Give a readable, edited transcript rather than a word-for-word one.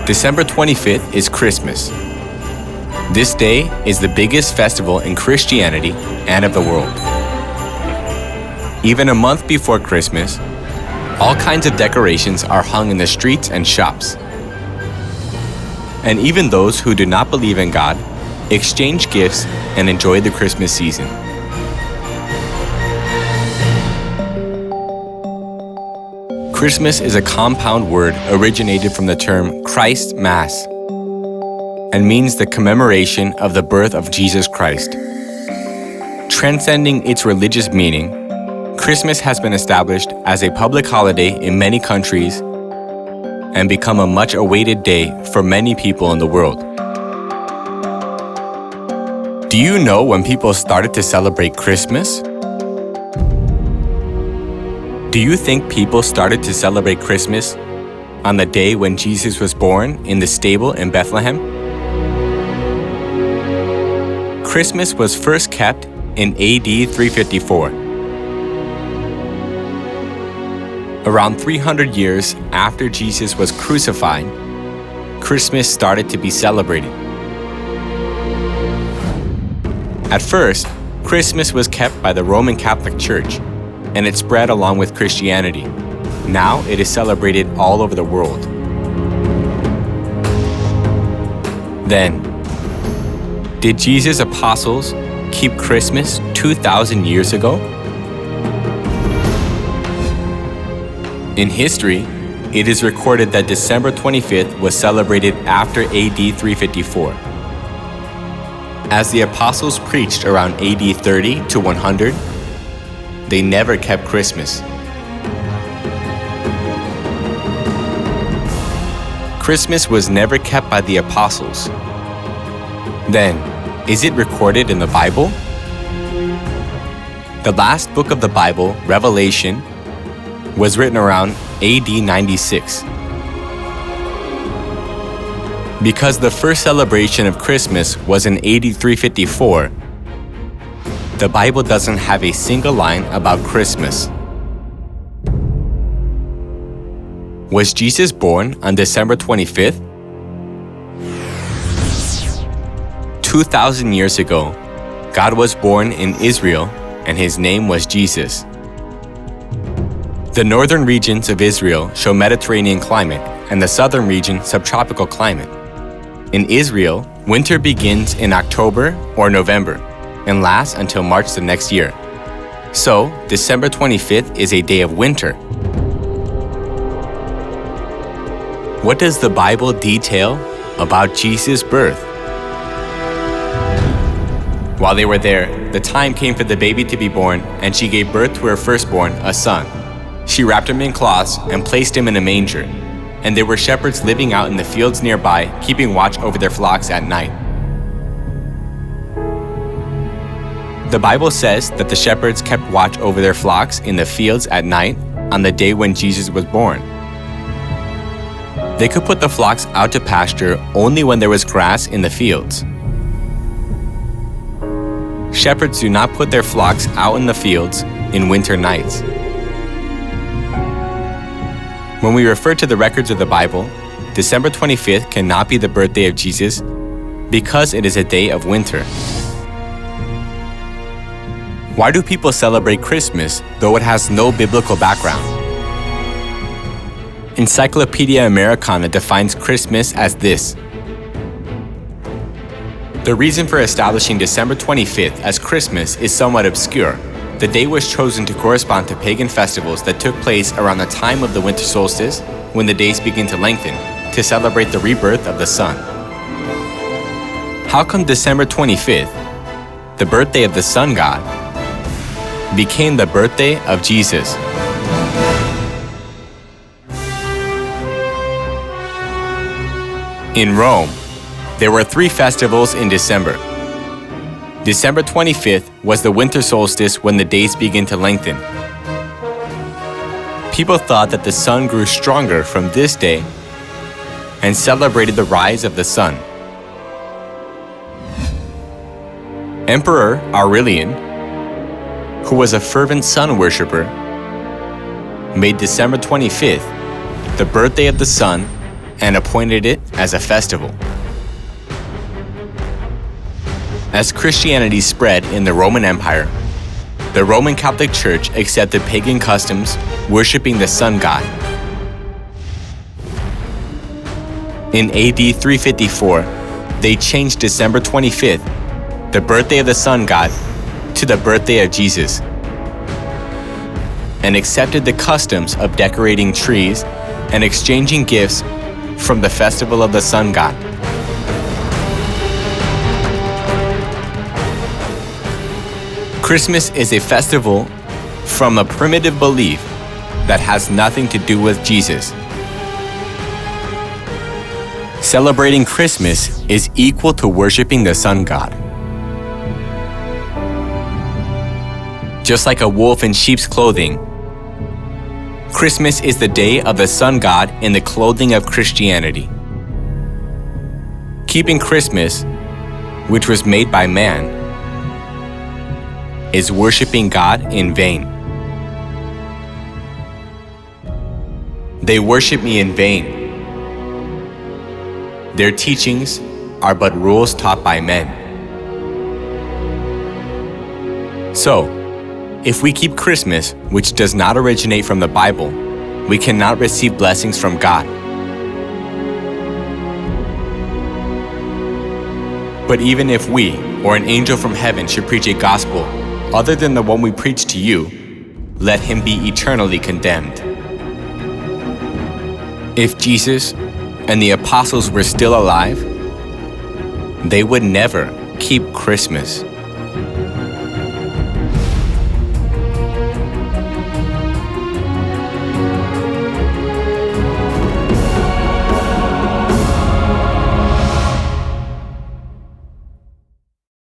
December 25th is Christmas. This day is the biggest festival in Christianity and of the world. Even a month before Christmas, all kinds of decorations are hung in the streets and shops. And even those who do not believe in God exchange gifts and enjoy the Christmas season. Christmas is a compound word originated from the term Christ Mass and means the commemoration of the birth of Jesus Christ. Transcending its religious meaning, Christmas has been established as a public holiday in many countries and become a much awaited day for many people in the world. Do you know when people started to celebrate Christmas? Do you think people started to celebrate Christmas on the day when Jesus was born in the stable in Bethlehem? Christmas was first kept in AD 354. Around 300 years after Jesus was crucified, Christmas started to be celebrated. At first, Christmas was kept by the Roman Catholic Church, and it spread along with Christianity. Now it is celebrated all over the world. Then, did Jesus' apostles keep Christmas 2,000 years ago? In history, it is recorded that December 25th was celebrated after AD 354. As the apostles preached around AD 30 to 100, they never kept Christmas. Christmas was never kept by the apostles. Then, is it recorded in the Bible? The last book of the Bible, Revelation, was written around AD 96. Because the first celebration of Christmas was in AD 354, the Bible doesn't have a single line about Christmas. Was Jesus born on December 25th? 2,000 years ago, God was born in Israel, and his name was Jesus. The northern regions of Israel show Mediterranean climate, and the southern region subtropical climate. In Israel, winter begins in October or November and lasts until March the next year. So, December 25th is a day of winter. What does the Bible detail about Jesus' birth? While they were there, the time came for the baby to be born, and she gave birth to her firstborn, a son. She wrapped him in cloths and placed him in a manger. And there were shepherds living out in the fields nearby, keeping watch over their flocks at night. The Bible says that the shepherds kept watch over their flocks in the fields at night on the day when Jesus was born. They could put the flocks out to pasture only when there was grass in the fields. Shepherds do not put their flocks out in the fields in winter nights. When we refer to the records of the Bible, December 25th cannot be the birthday of Jesus because it is a day of winter. Why do people celebrate Christmas though it has no biblical background? Encyclopedia Americana defines Christmas as this. The reason for establishing December 25th as Christmas is somewhat obscure. The day was chosen to correspond to pagan festivals that took place around the time of the winter solstice, when the days begin to lengthen, to celebrate the rebirth of the sun. How come December 25th, the birthday of the sun god, became the birthday of Jesus? In Rome, there were 3 festivals in December. December 25th was the winter solstice when the days begin to lengthen. People thought that the sun grew stronger from this day and celebrated the rise of the sun. Emperor Aurelian, who was a fervent sun worshipper, made December 25th, the birthday of the sun, and appointed it as a festival. As Christianity spread in the Roman Empire, the Roman Catholic Church accepted pagan customs, worshiping the sun god. In AD 354, they changed December 25th, the birthday of the sun god, to the birthday of Jesus, and accepted the customs of decorating trees and exchanging gifts from the festival of the sun god. Christmas is a festival from a primitive belief that has nothing to do with Jesus. Celebrating Christmas is equal to worshiping the sun god. Just like a wolf in sheep's clothing, Christmas is the day of the sun god in the clothing of Christianity. Keeping Christmas, which was made by man, is worshiping God in vain. They worship me in vain. Their teachings are but rules taught by men. So, if we keep Christmas, which does not originate from the Bible, we cannot receive blessings from God. But even if we, or an angel from heaven, should preach a gospel other than the one we preach to you, let him be eternally condemned. If Jesus and the apostles were still alive, they would never keep Christmas.